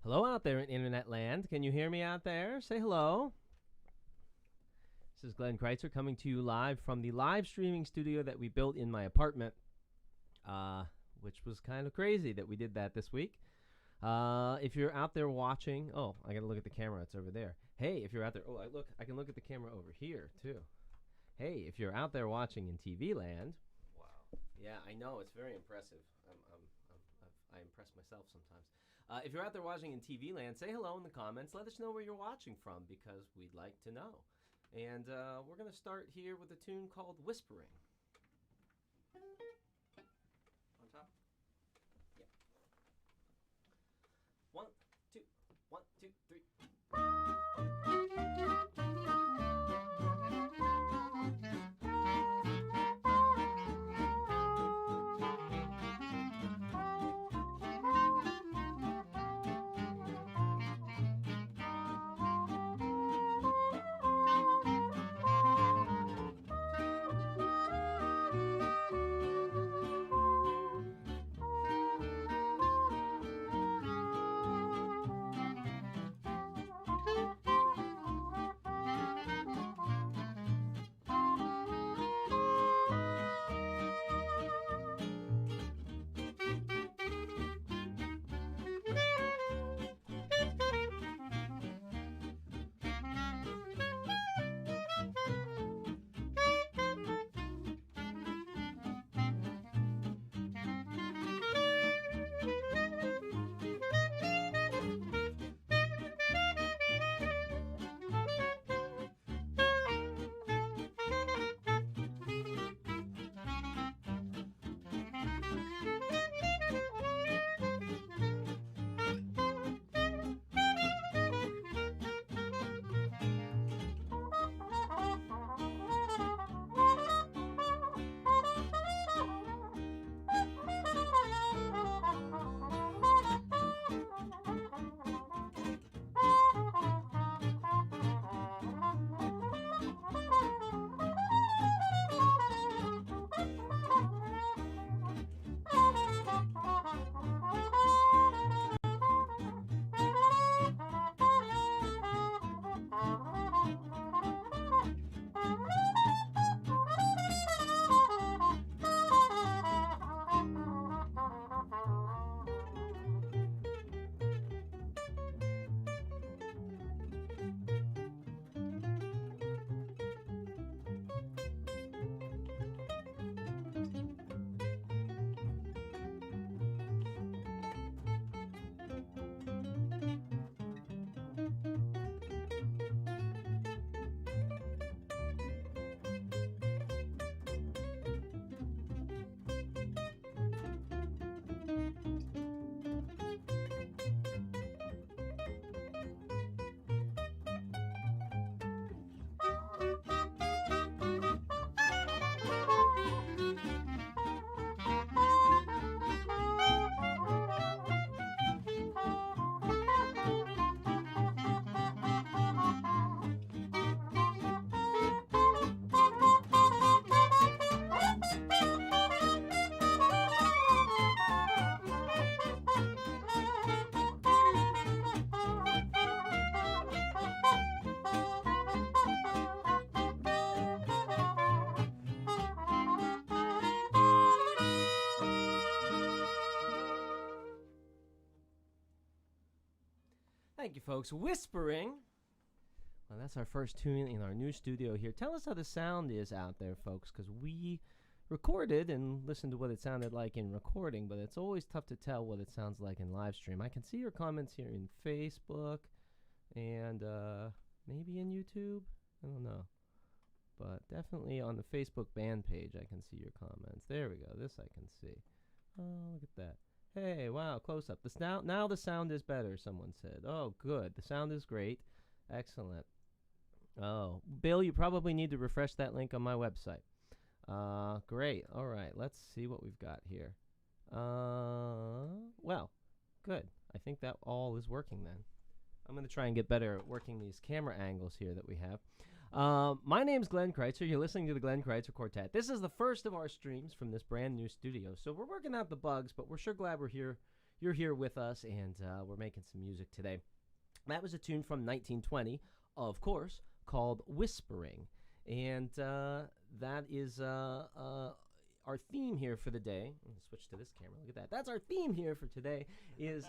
Hello out there in internet land. Can you hear me out there? Say hello. This is Glenn Crytzer coming to you live from the live streaming studio that we built in my apartment, which was kind of crazy that we did that this week. If you're out there watching, I gotta look at the camera. It's over there. Hey, if you're out there, I can look at the camera over here too. Hey, if you're out there watching in TV land, wow, yeah, I know it's very impressive. I impress myself sometimes. If you're out there watching in TV land, say hello in the comments. Let us know where you're watching from because we'd like to know. And we're going to start here with a tune called Whispering. On top? Yeah. 1, 2, 1, 2, 3. Thank you, folks. Whispering. Well, that's our first tune in our new studio here. Tell us how the sound is out there, folks, because we recorded and listened to what it sounded like in recording, but it's always tough to tell what it sounds like in live stream. I can see your comments here in Facebook and maybe in YouTube. I don't know. But definitely on the Facebook band page, I can see your comments. There we go. This I can see. Oh, look at that. Hey, wow, close up. Now the sound is better, someone said. Oh, good. The sound is great. Excellent. Oh, Bill, you probably need to refresh that link on my website. Great. All right, let's see what we've got here. Well, good. I think that all is working then. I'm going to try and get better at working these camera angles here that we have. My name's Glenn Crytzer. You're listening to the Glenn Crytzer Quartet. This is the first of our streams from this brand new studio. So we're working out the bugs, but we're sure glad we're here you're here with us, and we're making some music today. That was a tune from 1920, of course, called Whispering. And that is our theme here for the day. I'm going to switch to this camera. Look at that. That's our theme here for today, is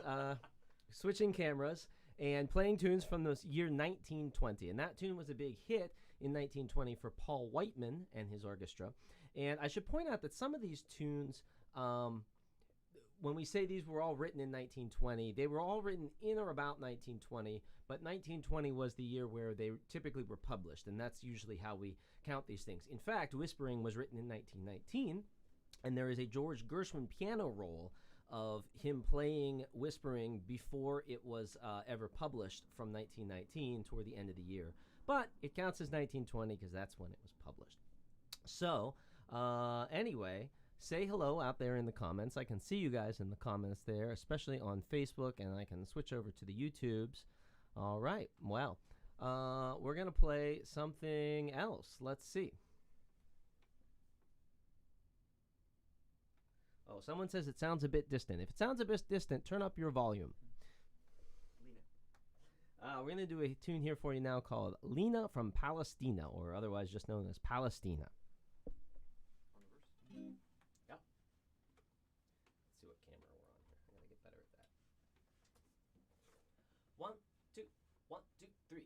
switching cameras and playing tunes from the year 1920. And that tune was a big hit in 1920 for Paul Whiteman and his orchestra. And I should point out that some of these tunes, when we say these were all written in 1920, they were all written in or about 1920, but 1920 was the year where they typically were published, and that's usually how we count these things. In fact, Whispering was written in 1919, and there is a George Gershwin piano roll of him playing Whispering before it was ever published from 1919 toward the end of the year. But it counts as 1920 because that's when it was published. So, anyway, say hello out there in the comments. I can see you guys in the comments there, especially on Facebook, and I can switch over to the YouTubes. All right, well, we're going to play something else. Let's see. Oh, someone says it sounds a bit distant. If it sounds a bit distant, turn up your volume. We're going to do a tune here for you now called Lena from Palestina, or otherwise just known as Palestina. Yep. Let's see what camera we're on here. I got to get better at that. 1, 2, 1, 2, 3.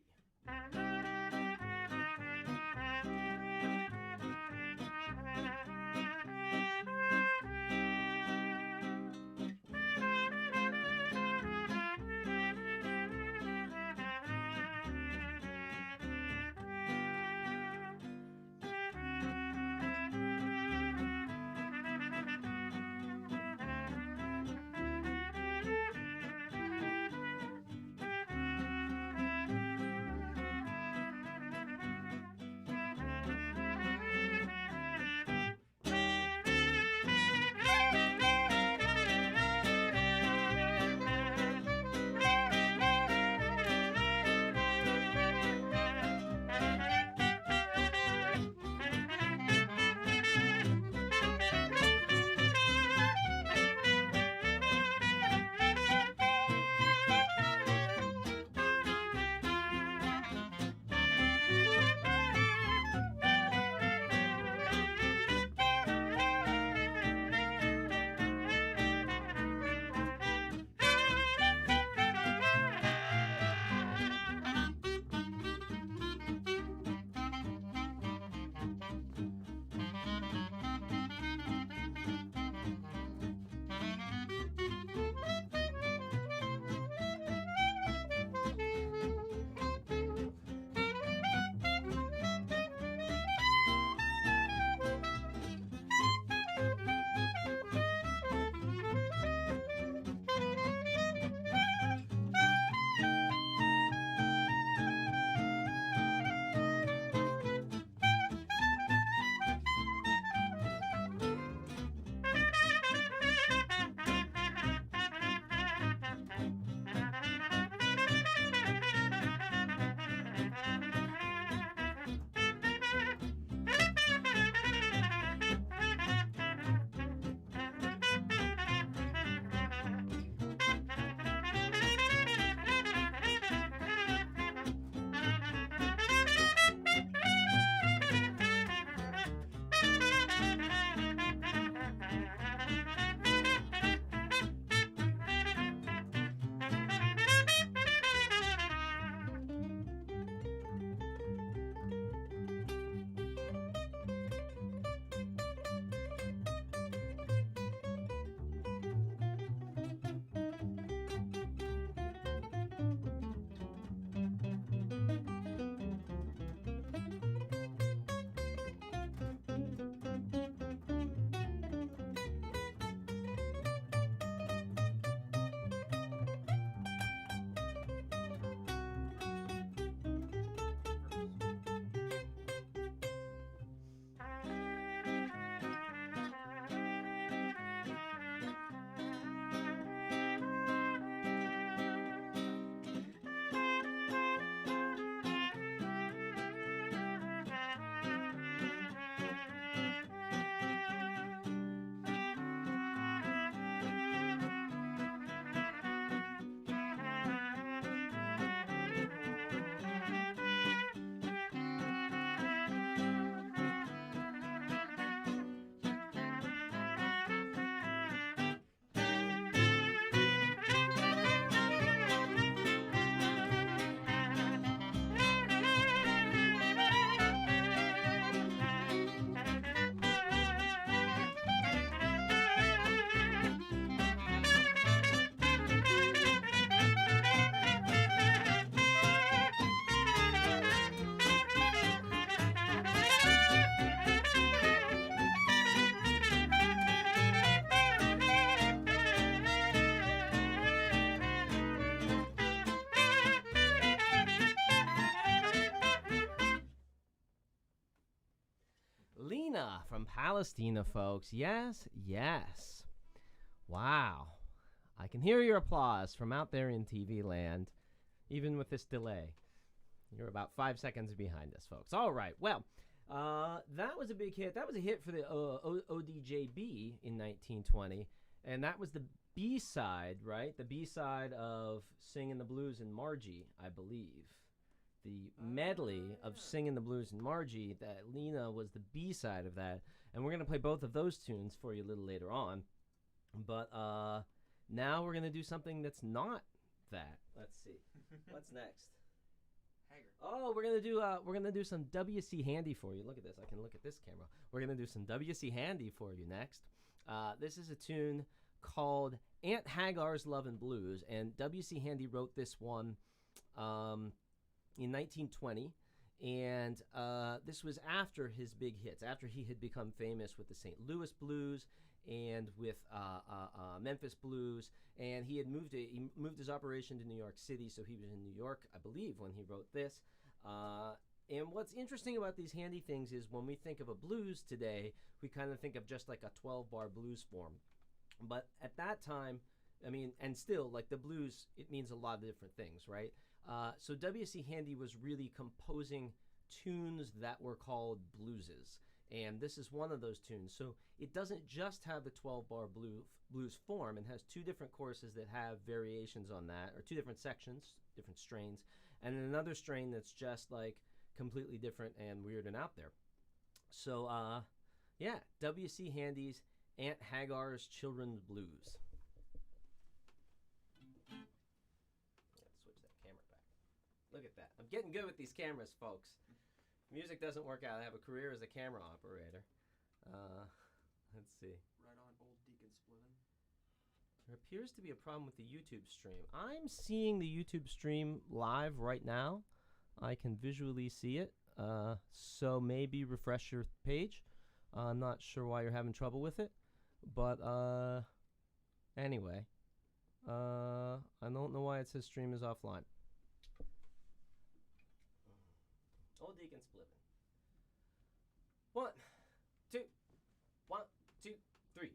Lena from Palestina, folks. Yes, yes. Wow. I can hear your applause from out there in TV land, even with this delay. You're about 5 seconds behind us, folks. All right. Well, that was a big hit. That was a hit for the ODJB in 1920, and that was the B-side, right? The B-side of Singin' the Blues and Margie, I believe. The medley of Singin' the Blues and Margie, that Lena was the B-side of that. And we're going to play both of those tunes for you a little later on. But now we're going to do something that's not that. Let's see. What's next? Haggard. Oh, we're gonna do some W.C. Handy for you. Look at this. I can look at this camera. We're gonna do some W.C. Handy for you next. This is a tune called Aunt Hagar's Lovin' Blues, and W.C. Handy wrote this one in 1920, and this was after his big hits, after he had become famous with the St. Louis Blues and with Memphis Blues, and he moved his operation to New York City, so he was in New York, I believe, when he wrote this. And what's interesting about these handy things is when we think of a blues today, we kind of think of just like a 12-bar blues form. But at that time, I mean, and still, like the blues, it means a lot of different things, right? So W.C. Handy was really composing tunes that were called blueses. And this is one of those tunes. So it doesn't just have the 12-bar blues form. It has two different choruses that have variations on that, or two different sections, different strains, and then another strain that's just like completely different and weird and out there. So, yeah, W.C. Handy's Aunt Hagar's Children's Blues. Let's switch that camera back. Look at that. I'm getting good with these cameras, folks. Music doesn't work out. I have a career as a camera operator. Let's see. Right on, old Deacon Splitting. There appears to be a problem with the YouTube stream. I'm seeing the YouTube stream live right now. I can visually see it. So maybe refresh your page. I'm not sure why you're having trouble with it. But anyway. I don't know why it says stream is offline. Old Deacon Splitting. 1, 2, 1, 2, 3.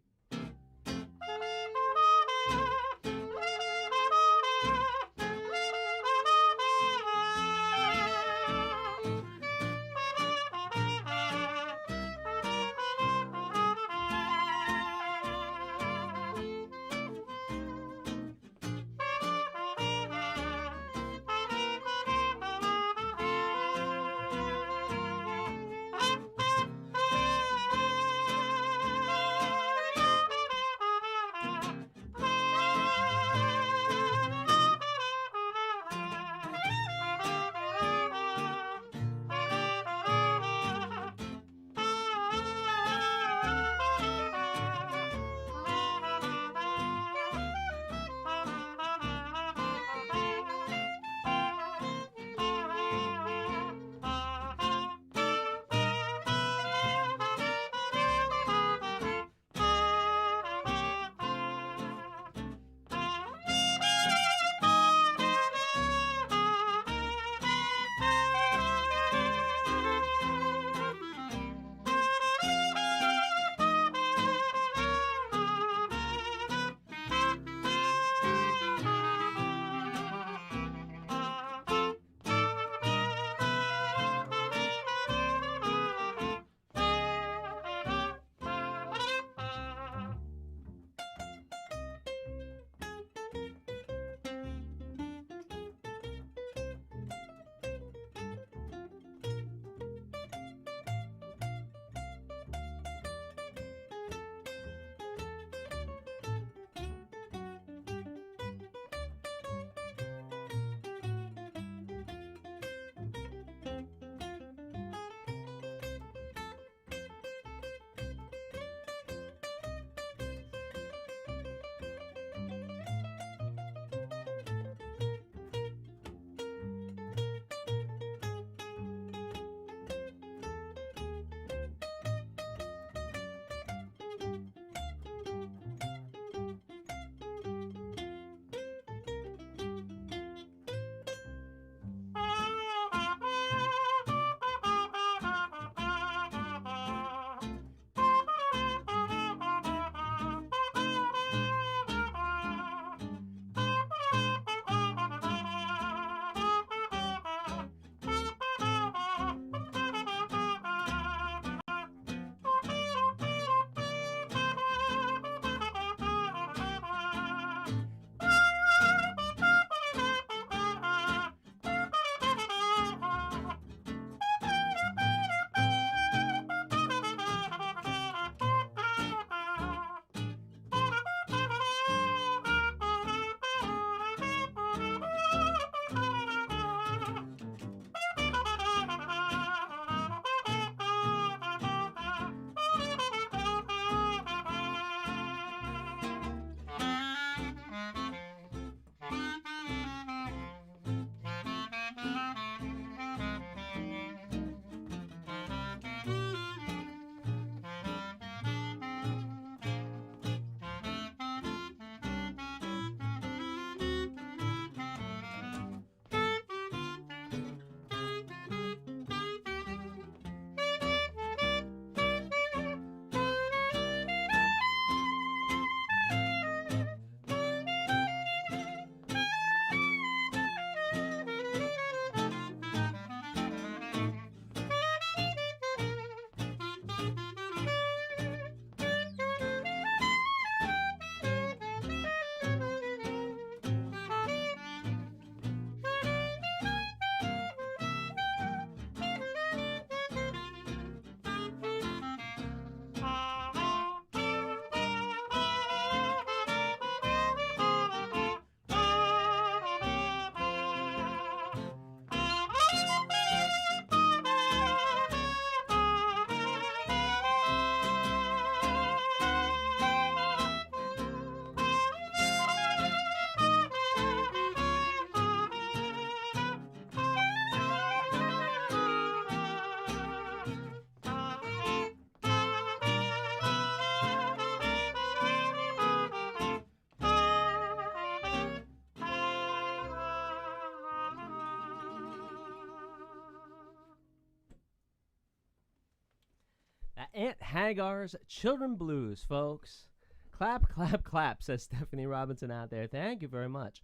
Aunt Hagar's Children Blues, folks. Clap, clap, clap, says Stephanie Robinson out there. Thank you very much.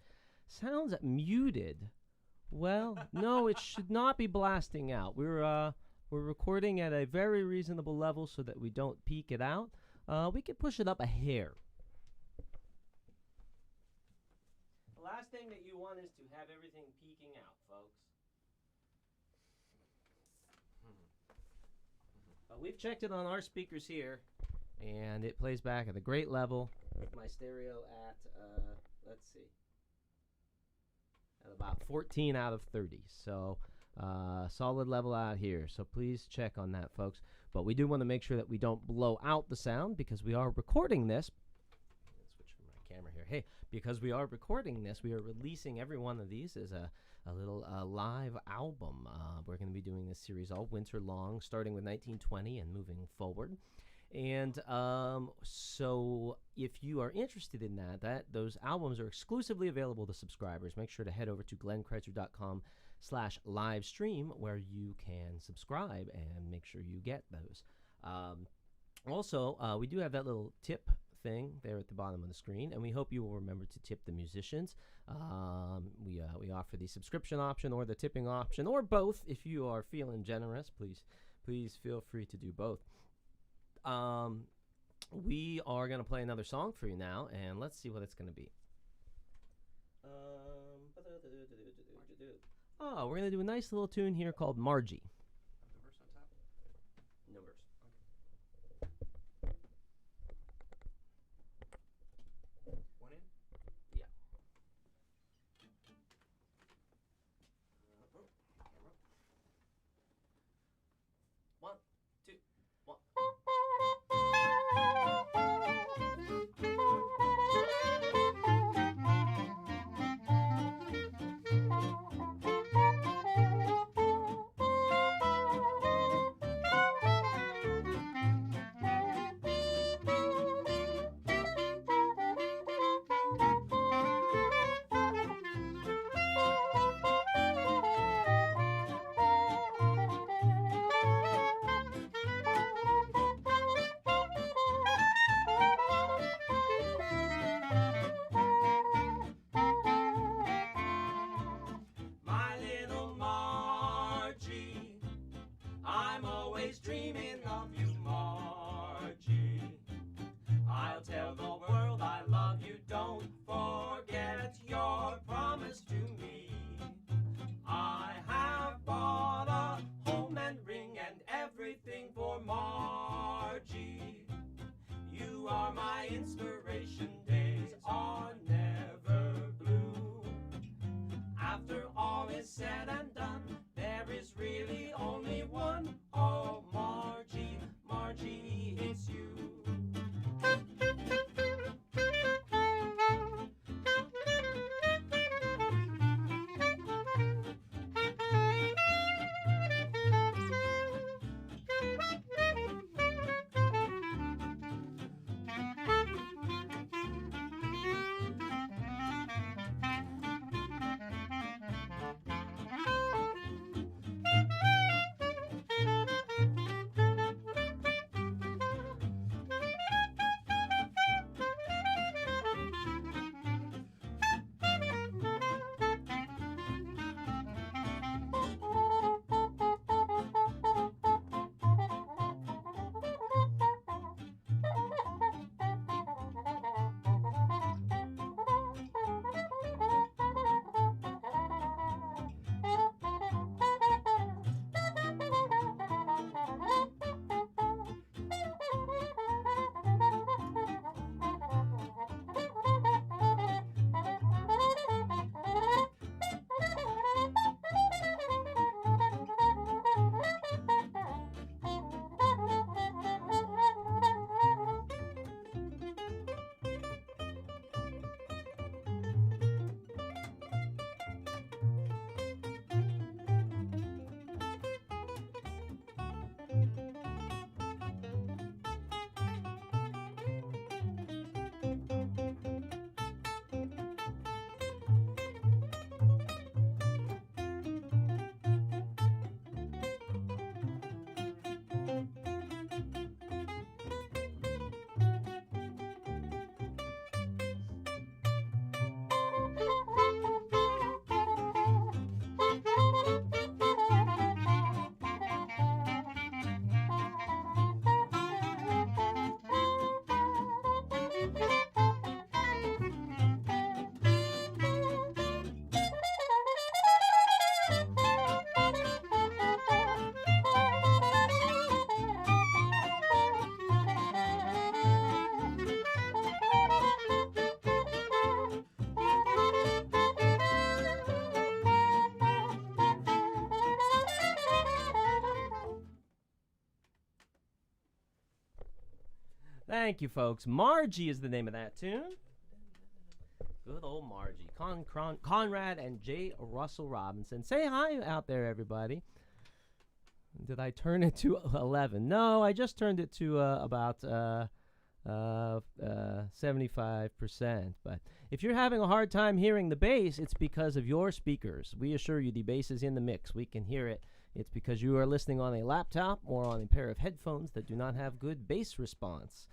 Sounds muted. Well, no, it should not be blasting out. We're recording at a very reasonable level so that we don't peak it out. We could push it up a hair. The last thing that you want is to have everything peeking out, folks. But we've checked it on our speakers here, and it plays back at a great level. My stereo at, let's see, at about 14 out of 30. So solid level out here. So please check on that, folks. But we do want to make sure that we don't blow out the sound because we are recording this. Let's switch from my camera here. Hey, because we are recording this, we are releasing every one of these as a little live album. We're going to be doing this series all winter long, starting with 1920 and moving forward. And so if you are interested in that those albums are exclusively available to subscribers. Make sure to head over to glenncrytzer.com/livestream where you can subscribe and make sure you get those. Also, we do have that little tip thing there at the bottom of the screen, and we hope you will remember to tip the musicians. We offer the subscription option or the tipping option or both. If you are feeling generous, please feel free to do both. We are going to play another song for you now, and let's see what it's going to be. Oh, we're going to do a nice little tune here called Margie. The verse on top? No verse. One in? Yeah. One, two, one. My little Margie, I'm always dreaming of you, Margie. I'll tell the world I love you, don't forget your promise to me. I have bought a home and ring and everything for Margie. You are my inspiration, days are never blue. After all is said and done, there is really only one. Oh, Margie, Margie, it's you. Thank you, folks. Margie is the name of that tune. Good old Margie. Conrad and J. Russell Robinson. Say hi out there, everybody. Did I turn it to 11? No, I just turned it to about 75%. But if you're having a hard time hearing the bass, it's because of your speakers. We assure you the bass is in the mix. We can hear it. It's because you are listening on a laptop or on a pair of headphones that do not have good bass response.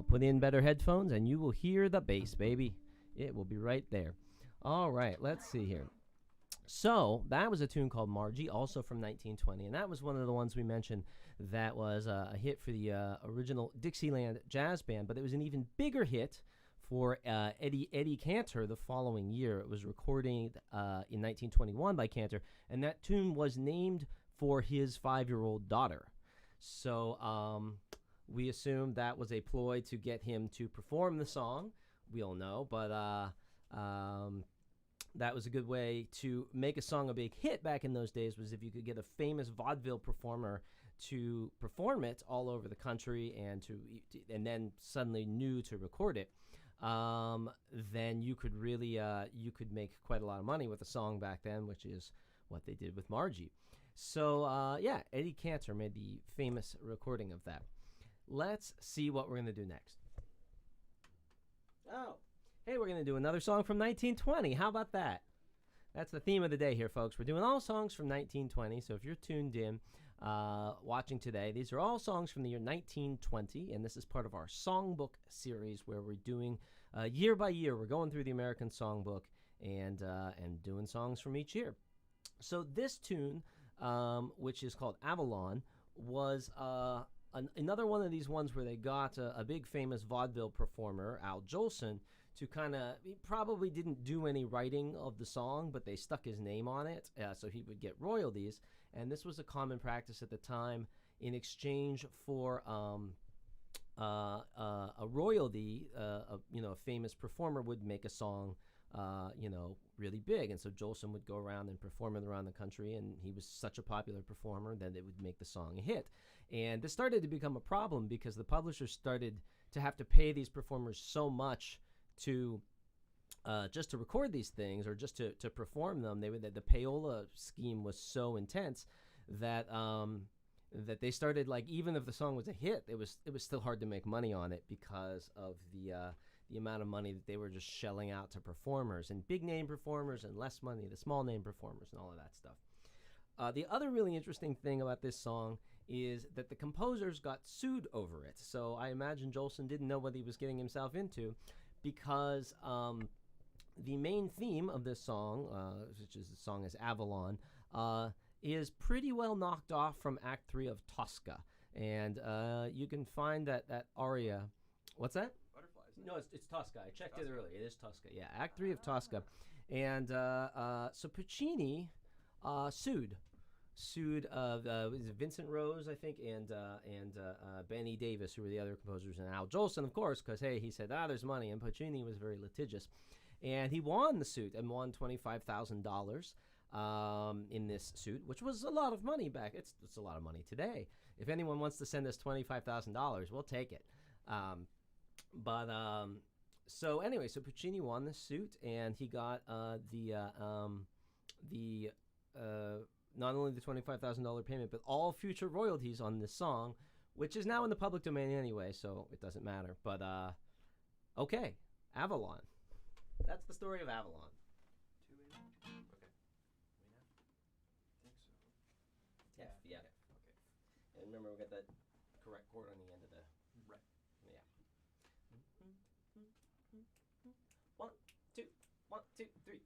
Put in better headphones and you will hear the bass, baby. It will be right there. All right, let's see here. So that was a tune called Margie, also from 1920, and that was one of the ones we mentioned that was a hit for the original Dixieland Jazz Band, but it was an even bigger hit for Eddie Cantor the following year. It was recorded in 1921 by Cantor, and that tune was named for his 5-year-old daughter. So we assumed that was a ploy to get him to perform the song. We all know, but that was a good way to make a song a big hit back in those days, was if you could get a famous vaudeville performer to perform it all over the country and then suddenly knew to record it. Then you could really you could make quite a lot of money with a song back then, which is what they did with Margie. So yeah, Eddie Cantor made the famous recording of that. Let's see what we're going to do next. Oh, hey, we're going to do another song from 1920. How about that? That's the theme of the day here, folks. We're doing all songs from 1920, so if you're tuned in watching today, these are all songs from the year 1920, and this is part of our Songbook series where we're doing year by year. We're going through the American Songbook and doing songs from each year. So this tune, which is called Avalon, was another one of these ones where they got a big famous vaudeville performer, Al Jolson, to he probably didn't do any writing of the song, but they stuck his name on it so he would get royalties. And this was a common practice at the time in exchange for a royalty. A famous performer would make a song, really big. And so Jolson would go around and perform it around the country, and he was such a popular performer that it would make the song a hit. And this started to become a problem because the publishers started to have to pay these performers so much to just to record these things or just to perform them. The payola scheme was so intense that that they started, like, even if the song was a hit, it was still hard to make money on it because of the amount of money that they were just shelling out to performers, and big name performers and less money to small name performers and all of that stuff. The other really interesting thing about this song is that the composers got sued over it. So I imagine Jolson didn't know what he was getting himself into, because the main theme of this song, which is the song is Avalon, is pretty well knocked off from Act 3 of Tosca. And you can find that aria. What's that? Butterflies. No, it's Tosca. I checked it earlier. It is Tosca. Yeah, Act 3 of Tosca. And so Puccini sued Vincent Rose, I think, and Benny Davis, who were the other composers, and Al Jolson, of course, because, hey, he said, there's money, and Puccini was very litigious. And he won the suit and won $25,000 in this suit, which was a lot of money back. It's a lot of money today. If anyone wants to send us $25,000, we'll take it. So anyway, so Puccini won the suit, and he got not only the $25,000 payment, but all future royalties on this song, which is now in the public domain anyway, so it doesn't matter. But, okay, Avalon. That's the story of Avalon. 2 in? Okay. We have? I think so. Yeah. Okay. And remember, we got that correct chord on the end of the... Right. Yeah. 1, 2, 1, 2, 3.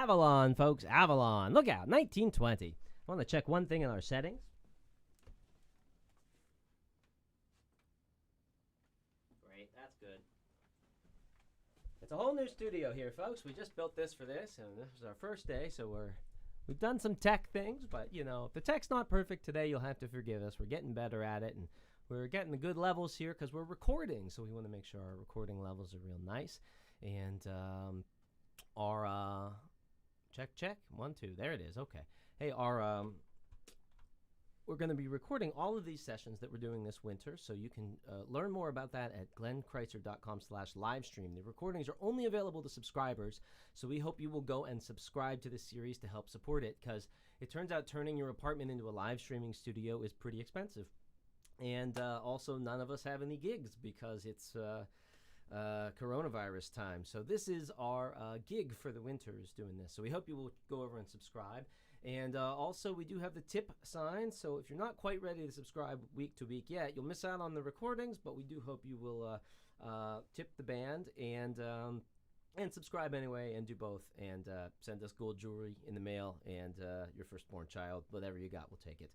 Avalon, folks. Avalon. Look out. 1920. I want to check one thing in our settings. Great. That's good. It's a whole new studio here, folks. We just built this for this, and this is our first day, so we've done some tech things, but, you know, if the tech's not perfect today, you'll have to forgive us. We're getting better at it, and we're getting the good levels here because we're recording, so we want to make sure our recording levels are real nice. And our check 1 2 there it is. Okay. Hey, we're going to be recording all of these sessions that we're doing this winter, so you can learn more about that at glenncrytzer.com/livestream. The recordings are only available to subscribers, so we hope you will go and subscribe to this series to help support it, because it turns out turning your apartment into a live streaming studio is pretty expensive. And also, none of us have any gigs because it's coronavirus time. So this is our gig for the winter, is doing this. So we hope you will go over and subscribe. And also, we do have the tip sign. So if you're not quite ready to subscribe week to week yet, you'll miss out on the recordings. But we do hope you will tip the band and subscribe anyway, and do both. And send us gold jewelry in the mail, and your firstborn child, whatever you got, we'll take it.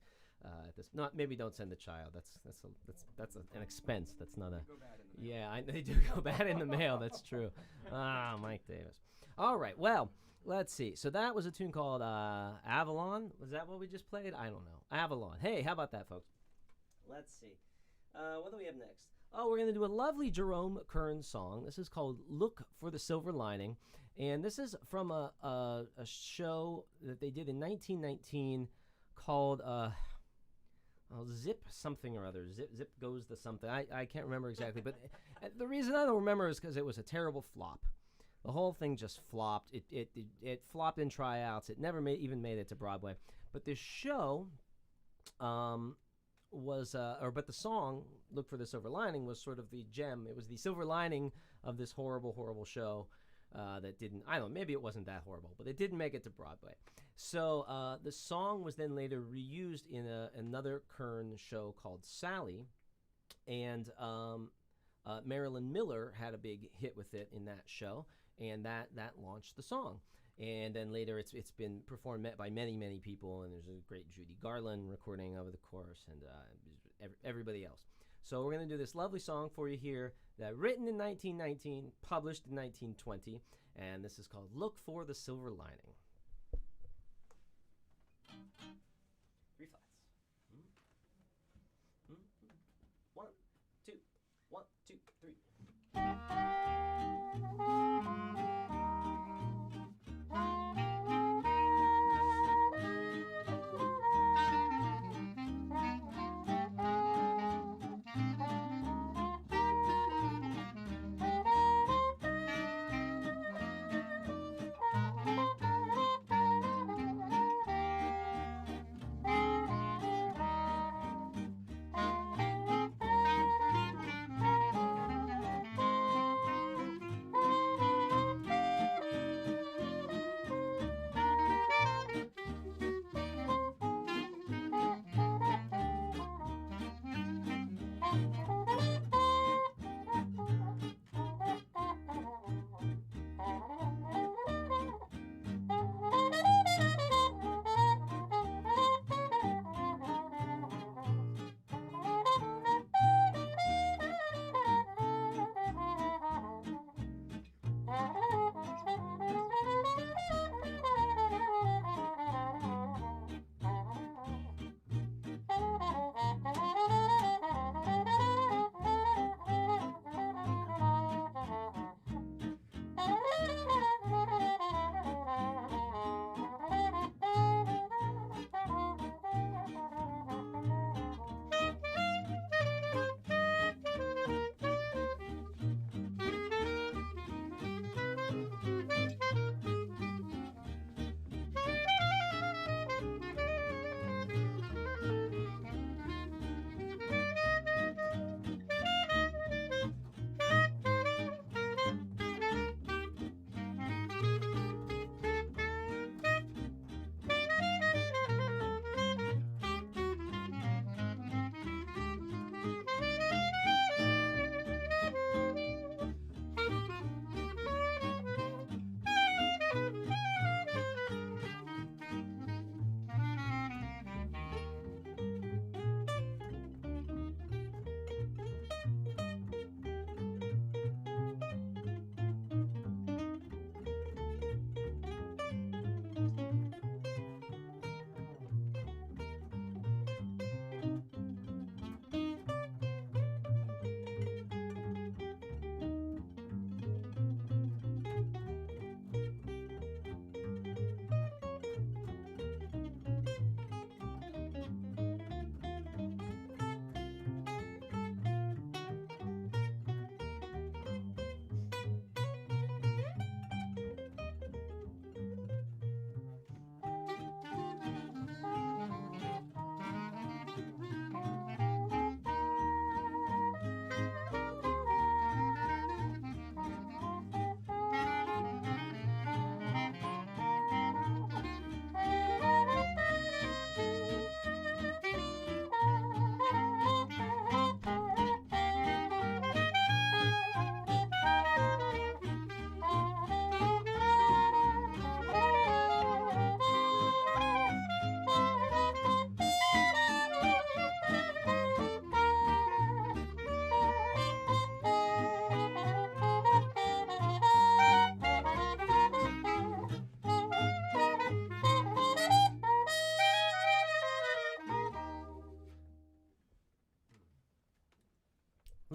Maybe don't send the child. That's an expense. That's not a. They do go bad in the mail. That's true. Mike Davis. All right. Well, let's see. So that was a tune called Avalon. Was that what we just played? I don't know. Avalon. Hey, how about that, folks? Let's see. What do we have next? Oh, we're gonna do a lovely Jerome Kern song. This is called "Look for the Silver Lining," and this is from a show that they did in 1919 called Zip something or other. Zip goes the something. I can't remember exactly, but the reason I don't remember is because it was a terrible flop. The whole thing just flopped. It flopped in tryouts. It never even made it to Broadway. But this show but the song "Look for the Silver Lining" was sort of the gem. It was the silver lining of this horrible, horrible show that didn't. I don't know. Maybe it wasn't that horrible, but it didn't make it to Broadway. So the song was then later reused in another Kern show called Sally, and Marilyn Miller had a big hit with it in that show, and that launched the song. And then later it's been performed by many, many people, and there's a great Judy Garland recording of the chorus, and everybody else. So we're going to do this lovely song for you here, that written in 1919, published in 1920, and this is called "Look for the Silver Lining." 3 flats. 1 2 1 2 3.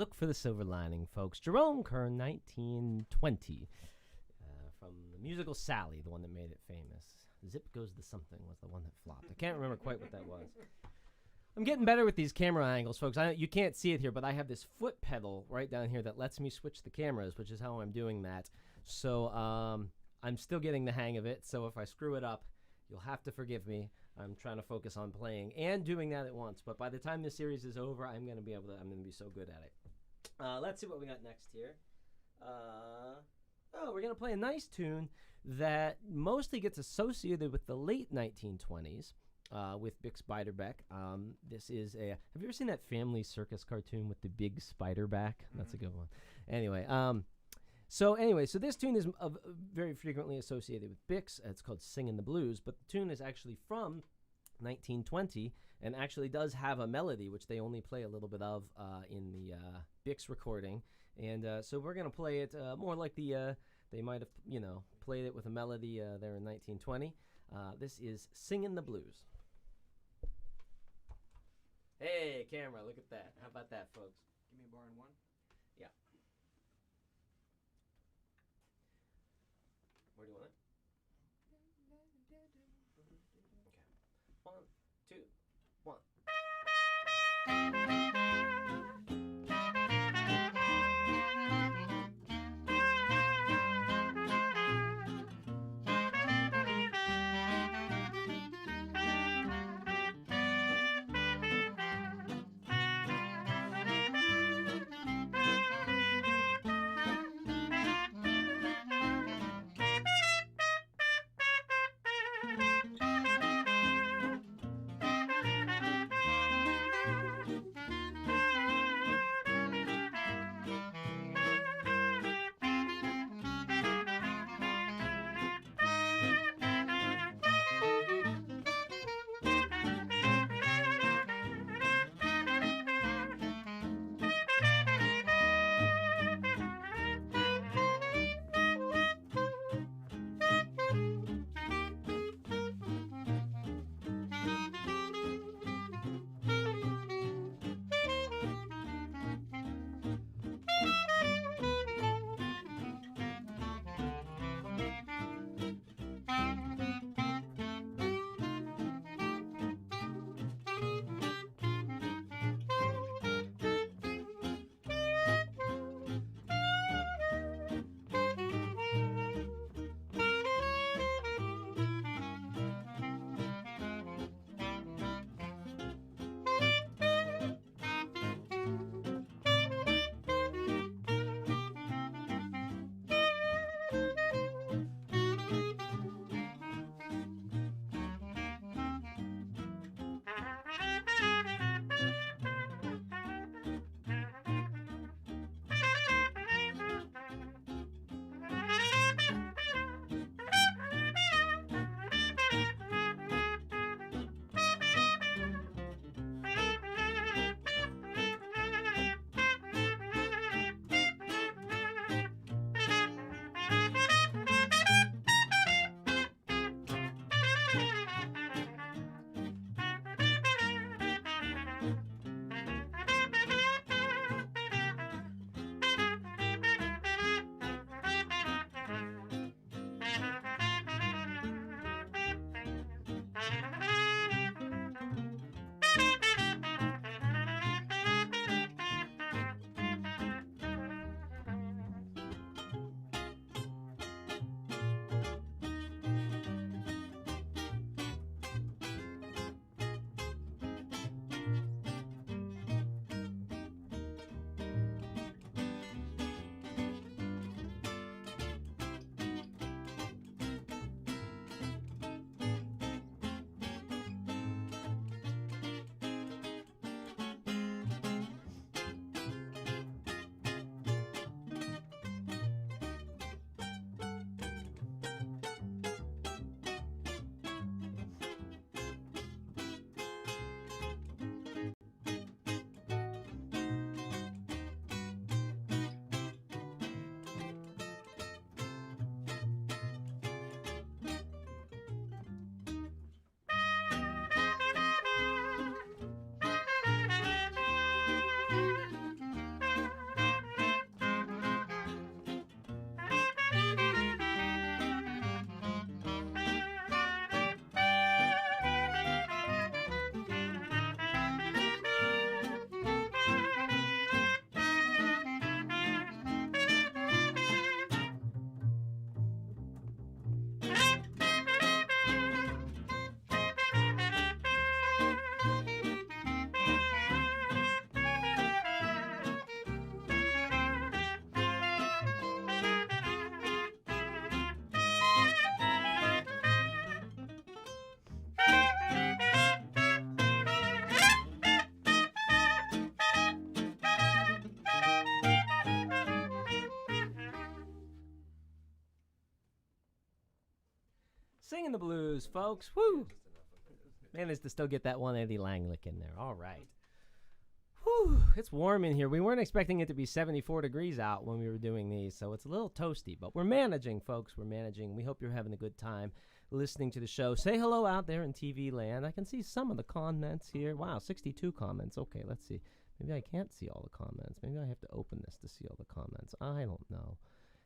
Look for the Silver Lining, folks. Jerome Kern, 1920. From the musical Sally, the one that made it famous. Zip Goes the Something was the one that flopped. I can't remember quite what that was. I'm getting better with these camera angles, folks. You can't see it here, but I have this foot pedal right down here that lets me switch the cameras, which is how I'm doing that. So I'm still getting the hang of it. So if I screw it up, you'll have to forgive me. I'm trying to focus on playing and doing that at once. But by the time this series is over, I'm going to be so good at it. Let's see what we got next here. We're going to play a nice tune that mostly gets associated with the late 1920s with Bix Beiderbecke. This is have you ever seen that Family Circus cartoon with the big spider back? Mm-hmm. That's a good one. Anyway, so this tune is very frequently associated with Bix. It's called Singin' the Blues, but the tune is actually from 1920 and actually does have a melody, which they only play a little bit of in the Bix recording. And so we're going to play it more like they might have, played it with a melody there in 1920. This is Singin' the Blues. Hey, camera, look at that. How about that, folks? Give me a bar in one. Yeah. Where do you want it? Okay. 1, 2, 1. Singing the blues, folks. Woo! Managed to still get that one Eddie Langlick in there. All right. Whew, it's warm in here. We weren't expecting it to be 74 degrees out when we were doing these, so it's a little toasty. But we're managing, folks. We're managing. We hope you're having a good time listening to the show. Say hello out there in TV land. I can see some of the comments here. Wow, 62 comments. Okay, let's see. Maybe I can't see all the comments. Maybe I have to open this to see all the comments. I don't know.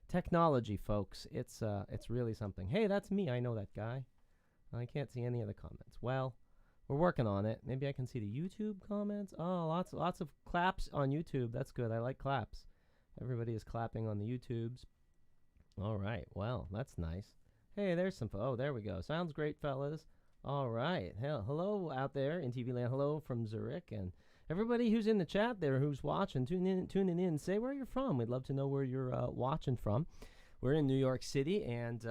Technology, folks. It's really something. Hey, that's me. I know that guy. I can't see any of the comments. Well, we're working on it. Maybe I can see the YouTube comments. Oh, lots of claps on YouTube. That's good. I like claps. Everybody is clapping on the YouTubes. All right. Well, that's nice. Hey, there's some. Oh, there we go. Sounds great, fellas. All right. Hello out there in TV land. Hello from Zurich and everybody who's in the chat there, who's watching, tuning in. Say where you're from. We'd love to know where you're watching from. We're in New York City, and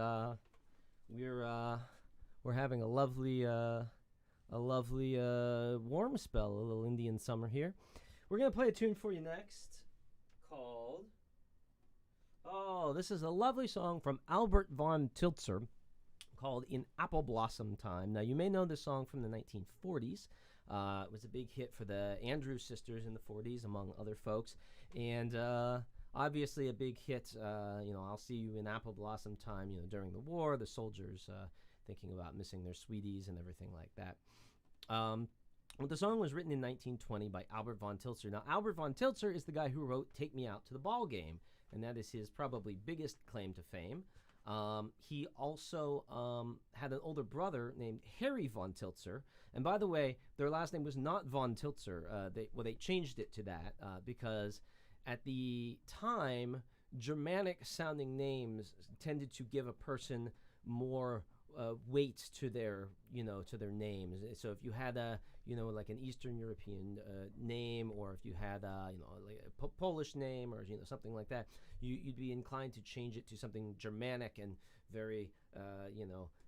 we're having a lovely warm spell, a little Indian summer here. We're going to play a tune for you next called, this is a lovely song from Albert von Tiltzer called In Apple Blossom Time. Now, you may know this song from the 1940s. It was a big hit for the Andrews Sisters in the 40s, among other folks. And obviously a big hit, I'll see you in Apple Blossom Time, during the war, the soldiers thinking about missing their sweeties and everything like that. Well, the song was written in 1920 by Albert von Tiltzer. Now, Albert von Tiltzer is the guy who wrote Take Me Out to the Ball Game, and that is his probably biggest claim to fame. He also had an older brother named Harry von Tiltzer. And by the way, their last name was not von Tiltzer. They changed it to that because at the time, Germanic-sounding names tended to give a person more weight to their names. So if you had like an Eastern European name, or if you had like a Polish name, or something like that, you'd be inclined to change it to something Germanic and very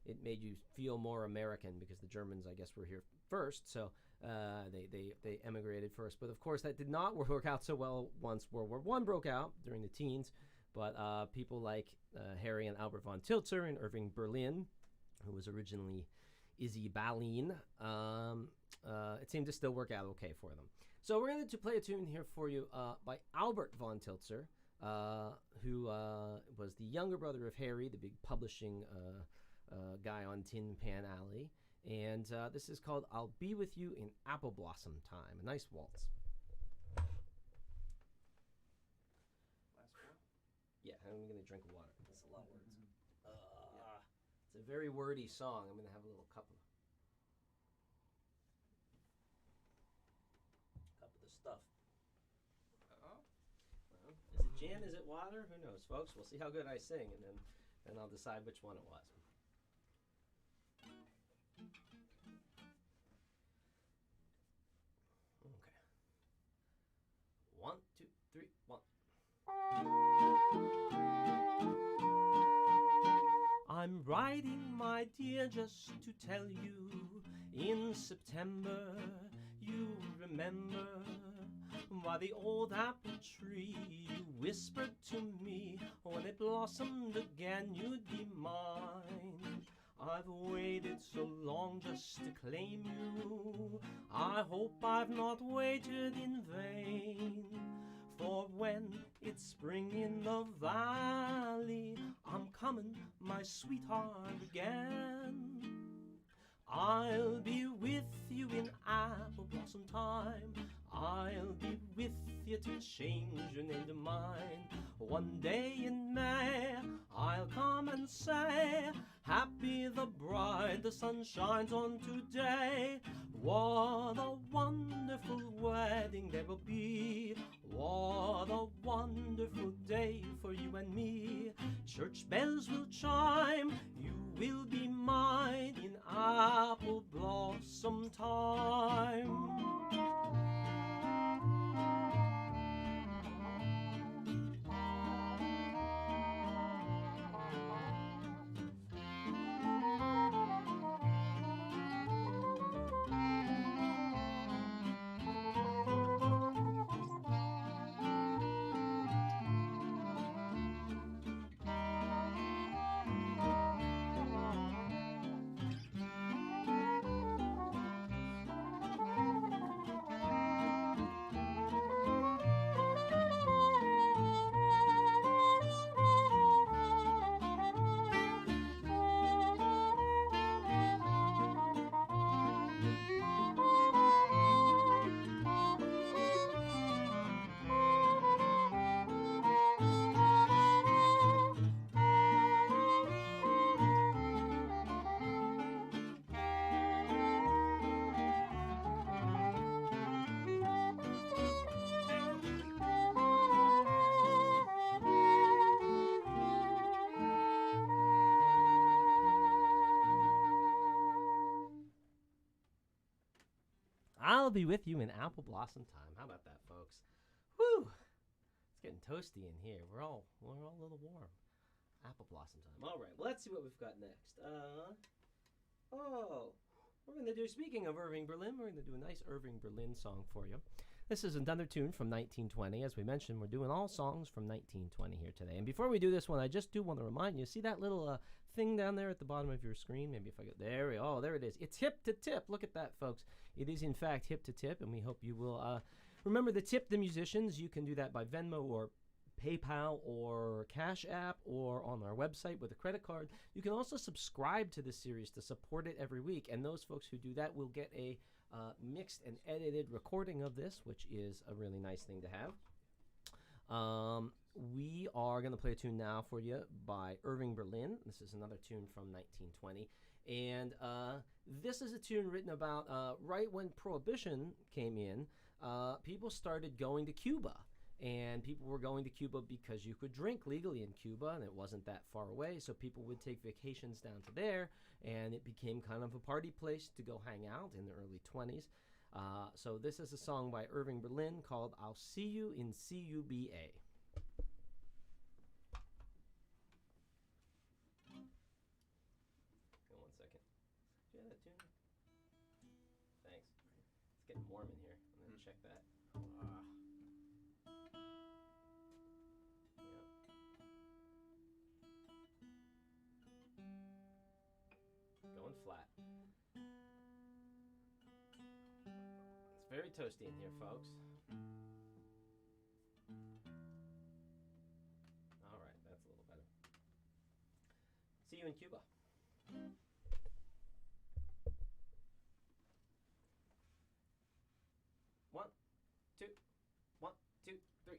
it made you feel more American, because the Germans, I guess, were here first. So they emigrated first. But of course, that did not work out so well once World War I broke out during the teens. But people like Harry and Albert von Tiltzer and Irving Berlin, who was originally Izzy Balin, it seemed to still work out okay for them. So we're going to play a tune here for you by Albert von Tiltzer, who was the younger brother of Harry, the big publishing guy on Tin Pan Alley. And this is called I'll Be With You in Apple Blossom Time. A nice waltz. Yeah, I'm going to drink water. That's a lot of words. It's a very wordy song. I'm going to have a little cup of the stuff. Well, is it gin? Is it water? Who knows, folks? We'll see how good I sing, and then I'll decide which one it was. Okay. 1, 2, 3, 1. I'm writing, my dear, just to tell you, in September you remember why the old apple tree you whispered to me when it blossomed again you'd be mine. I've waited so long just to claim you. I hope I've not waited in vain. For when it's spring in the valley, I'm coming, my sweetheart, again. I'll be with you in apple blossom time. I'll be with you to change your name to mine. One day in May, I'll come and say, happy the bride, the sun shines on today. What a wonderful wedding there will be. What a wonderful day for you and me. Church bells will chime, you will be mine in apple blossom time. I'll be with you in apple blossom time. How about that, folks? Woo! It's getting toasty in here. We're all a little warm. Apple blossom time. All right, well, let's see what we've got next. We're going to do, speaking of Irving Berlin, we're going to do a nice Irving Berlin song for you. This is another tune from 1920. As we mentioned, we're doing all songs from 1920 here today. And before we do this one, I just do want to remind you, see that little thing down there at the bottom of your screen? Maybe if I go, there it is. It's hip to tip. Look at that, folks. It is, in fact, hip to tip, and we hope you will remember to tip the musicians. You can do that by Venmo or PayPal or Cash App or on our website with a credit card. You can also subscribe to this series to support it every week, and those folks who do that will get a mixed and edited recording of this, which is a really nice thing to have. We are going to play a tune now for you by Irving Berlin. This is another tune from 1920, and this is a tune written about right when Prohibition came in. People started going to Cuba. And people were going to Cuba because you could drink legally in Cuba, and it wasn't that far away, so people would take vacations down to there, and it became kind of a party place to go hang out in the early 20s. So this is a song by Irving Berlin called I'll See You in CUBA. Hold on 1 second. Do you have that tune? Thanks. It's getting warm in here. I'm going to check that. Going flat. It's very toasty in here, folks. All right, that's a little better. See you in Cuba. 1, 2, 1, 2, 3.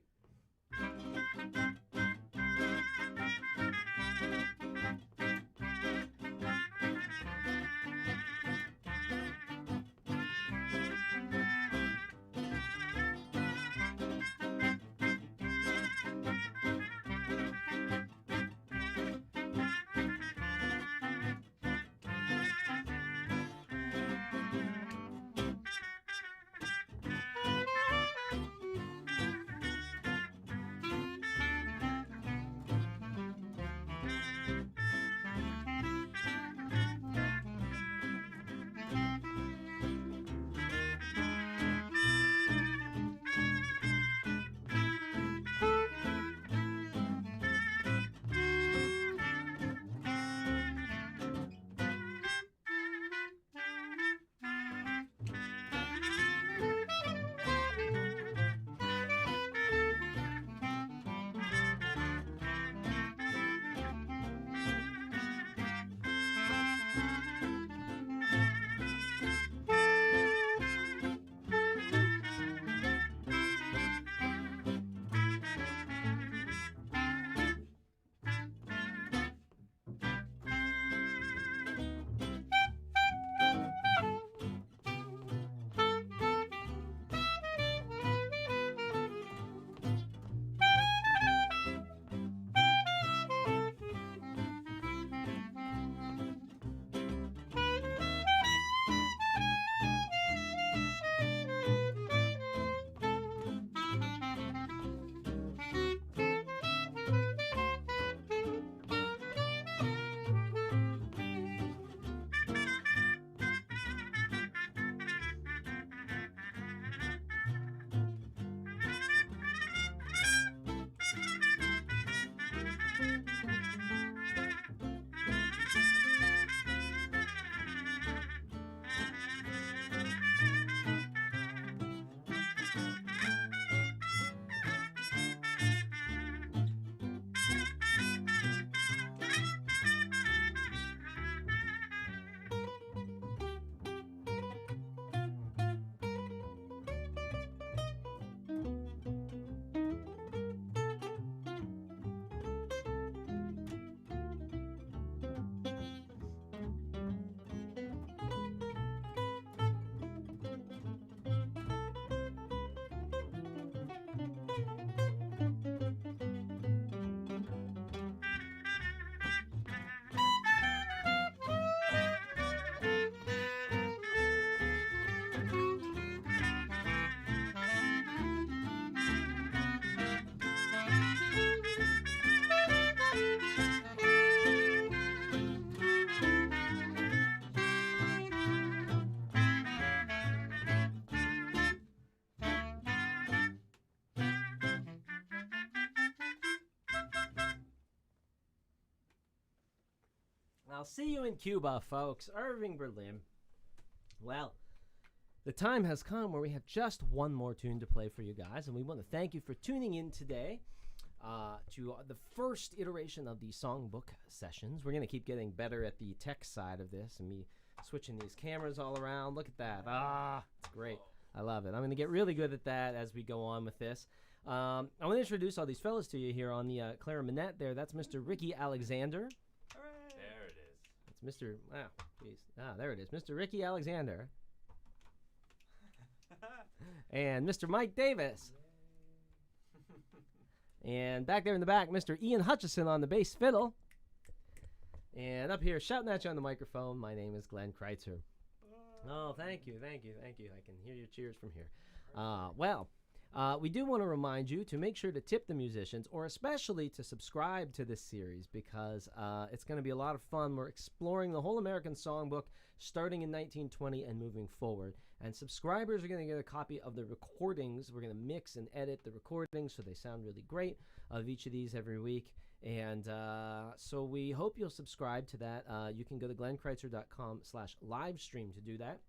I'll see you in Cuba, folks. Irving Berlin. Well, the time has come where we have just one more tune to play for you guys, and we want to thank you for tuning in today to the first iteration of the Songbook Sessions. We're going to keep getting better at the tech side of this, and me switching these cameras all around. Look at that. It's great. I love it. I'm going to get really good at that as we go on with this. I want to introduce all these fellas to you here on the clarinet there. That's Mr. Ricky Alexander. Hooray! There it is. It's Mr. There it is. Mr. Ricky Alexander. And Mr. Mike Davis. And back there in the back, Mr. Ian Hutchison on the bass fiddle. And up here, shouting at you on the microphone, my name is Glenn Crytzer. Oh, thank you. I can hear your cheers from here. We do want to remind you to make sure to tip the musicians, or especially to subscribe to this series, because it's going to be a lot of fun. We're exploring the whole American Songbook, starting in 1920 and moving forward. And subscribers are going to get a copy of the recordings. We're going to mix and edit the recordings so they sound really great of each of these every week. And so we hope you'll subscribe to that. You can go to glenncrytzer.com/livestream to do that.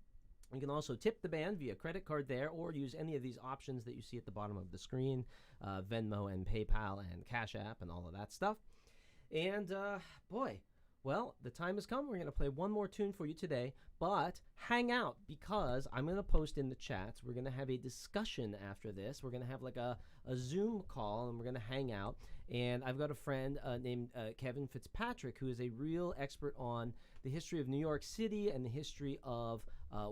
You can also tip the band via credit card there, or use any of these options that you see at the bottom of the screen, Venmo and PayPal and Cash App and all of that stuff. And well, the time has come. We're going to play one more tune for you today, but hang out, because I'm going to post in the chats. We're going to have a discussion after this. We're going to have like a Zoom call, and we're going to hang out. And I've got a friend named Kevin Fitzpatrick, who is a real expert on the history of New York City and the history of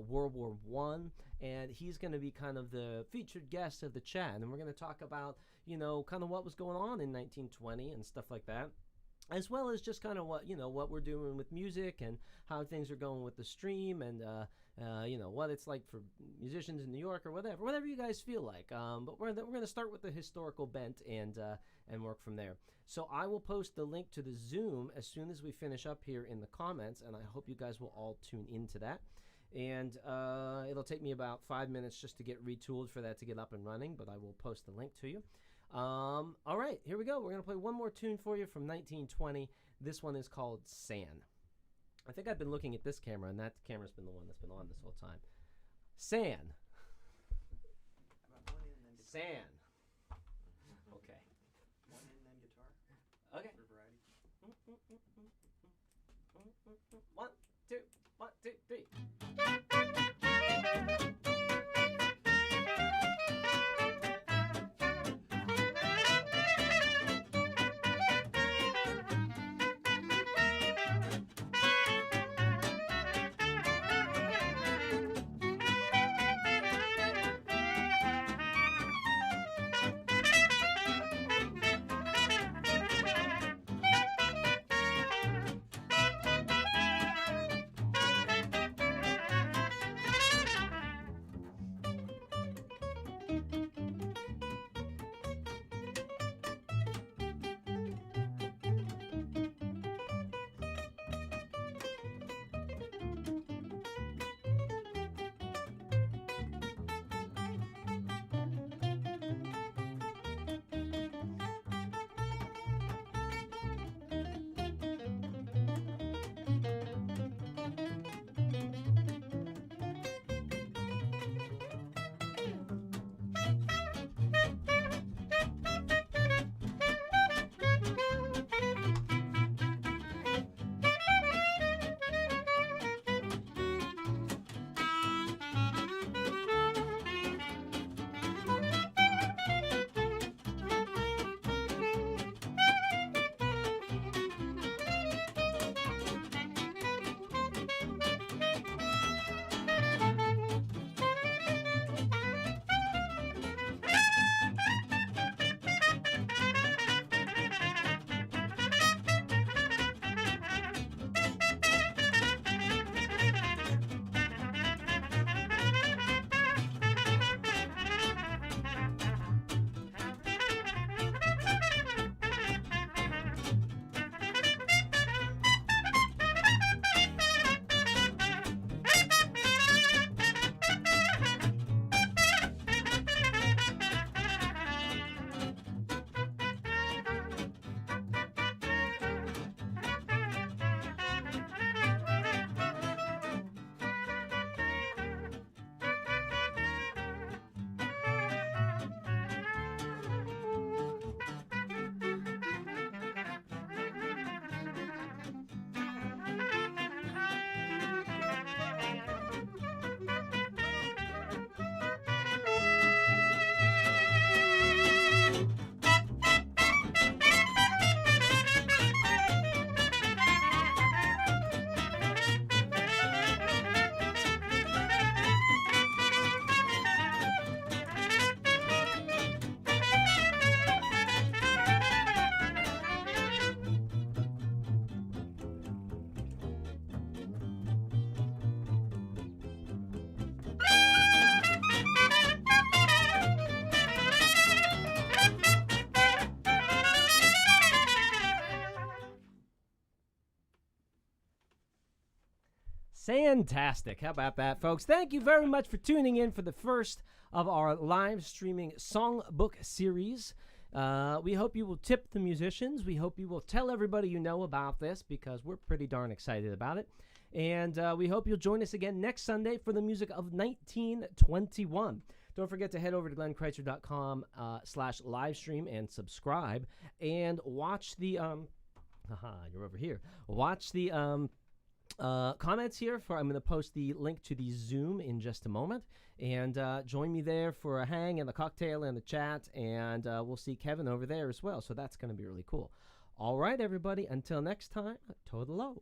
World War I. And he's going to be kind of the featured guest of the chat. And we're going to talk about, kind of what was going on in 1920 and stuff like that, as well as just kind of what we're doing with music and how things are going with the stream, and what it's like for musicians in New York, or whatever you guys feel like. But we're going to start with the historical bent and work from there. So I will post the link to the Zoom as soon as we finish up here in the comments, and I hope you guys will all tune into that. And it'll take me about 5 minutes just to get retooled for that to get up and running, but I will post the link to you. All right, here we go. We're going to play one more tune for you from 1920. This one is called San. I think I've been looking at this camera, and that camera's been the one that's been on this whole time. San. San. Okay. One and then guitar. Okay. For variety. 1, 2, 1, 2, 3. Fantastic. How about that, folks? Thank you very much for tuning in for the first of our live streaming songbook series. We hope you will tip the musicians. We hope you will tell everybody you know about this because we're pretty darn excited about it. And we hope you'll join us again next Sunday for the music of 1921. Don't forget to head over to glenncrytzer.com/livestream and subscribe and watch the you're over here. Watch the comments here. I'm going to post the link to the Zoom in just a moment. And join me there for a hang and a cocktail and a chat. And we'll see Kevin over there as well. So that's going to be really cool. All right, everybody. Until next time, toodaloo.